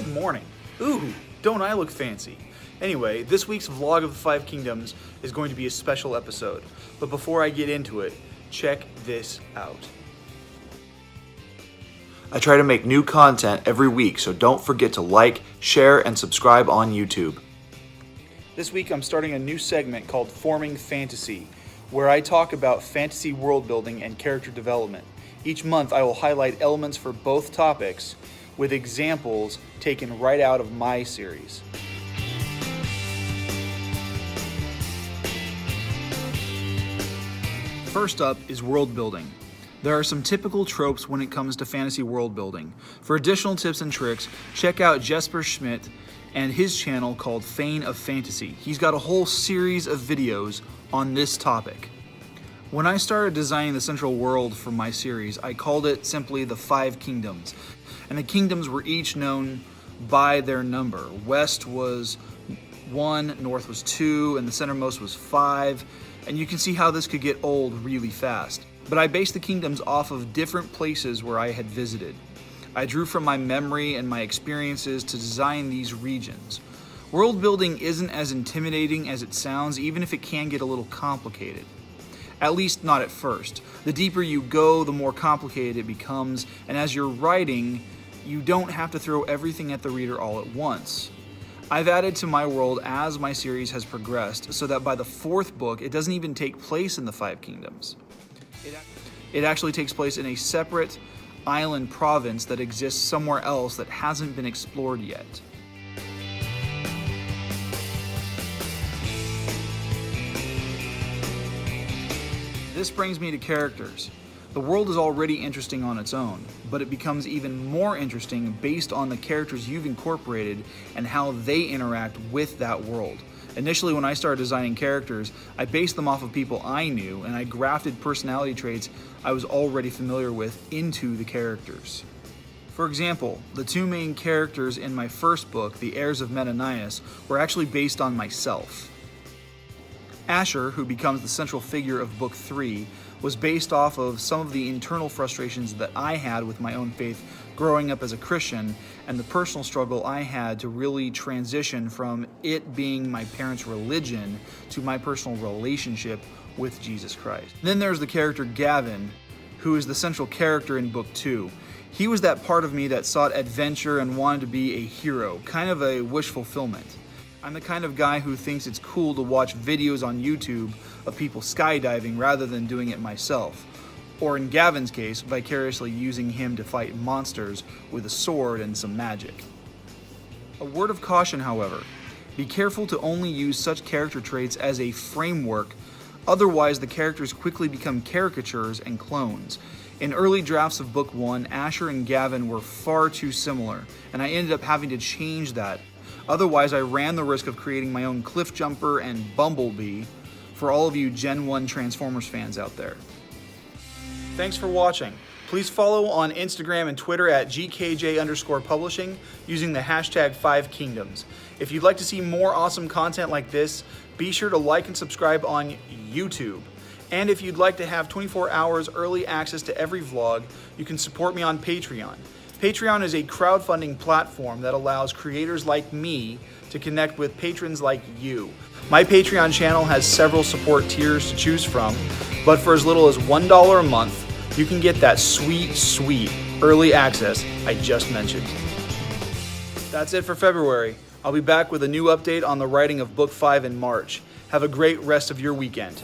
Good morning. Ooh, don't I look fancy? Anyway, this week's vlog of the Five Kingdoms is going to be a special episode. But before I get into it, check this out. I try to make new content every week, so don't forget to like, share, and subscribe on YouTube. This week I'm starting a new segment called Forming Fantasy, where I talk about fantasy world building and character development. Each month I will highlight elements for both topics with examples taken right out of my series. First up is world building. There are some typical tropes when it comes to fantasy world building. For additional tips and tricks, check out Jesper Schmidt and his channel called Fane of Fantasy. He's got a whole series of videos on this topic. When I started designing the central world for my series, I called it simply the Five Kingdoms. And the kingdoms were each known by their number. West was 1, north was 2, and the centermost was 5. And you can see how this could get old really fast. But I based the kingdoms off of different places where I had visited. I drew from my memory and my experiences to design these regions. World building isn't as intimidating as it sounds, even if it can get a little complicated. At least not at first. The deeper you go, the more complicated it becomes, and as you're writing, you don't have to throw everything at the reader all at once. I've added to my world as my series has progressed, so that by the 4th book, it doesn't even take place in the Five Kingdoms. It actually takes place in a separate island province that exists somewhere else that hasn't been explored yet. This brings me to characters. The world is already interesting on its own, but it becomes even more interesting based on the characters you've incorporated and how they interact with that world. Initially, when I started designing characters, I based them off of people I knew, and I grafted personality traits I was already familiar with into the characters. For example, the 2 main characters in my first book, The Heirs of Menenius, were actually based on myself. Asher, who becomes the central figure of Book 3, was based off of some of the internal frustrations that I had with my own faith growing up as a Christian, and the personal struggle I had to really transition from it being my parents' religion to my personal relationship with Jesus Christ. Then there's the character Gavin, who is the central character in Book 2. He was that part of me that sought adventure and wanted to be a hero, kind of a wish fulfillment. I'm the kind of guy who thinks it's cool to watch videos on YouTube of people skydiving rather than doing it myself. Or in Gavin's case, vicariously using him to fight monsters with a sword and some magic. A word of caution, however. Be careful to only use such character traits as a framework, otherwise the characters quickly become caricatures and clones. In early drafts of Book 1, Asher and Gavin were far too similar, and I ended up having to change that. Otherwise, I ran the risk of creating my own Cliffjumper and Bumblebee for all of you Gen 1 Transformers fans out there. Thanks for watching. Please follow on Instagram and Twitter at GKJ_publishing using the hashtag 5Kingdoms. If you'd like to see more awesome content like this, be sure to like and subscribe on YouTube. And if you'd like to have 24 hours early access to every vlog, you can support me on Patreon. Patreon is a crowdfunding platform that allows creators like me to connect with patrons like you. My Patreon channel has several support tiers to choose from, but for as little as $1 a month, you can get that sweet early access I just mentioned. That's it for February. I'll be back with a new update on the writing of Book 5 in March. Have a great rest of your weekend.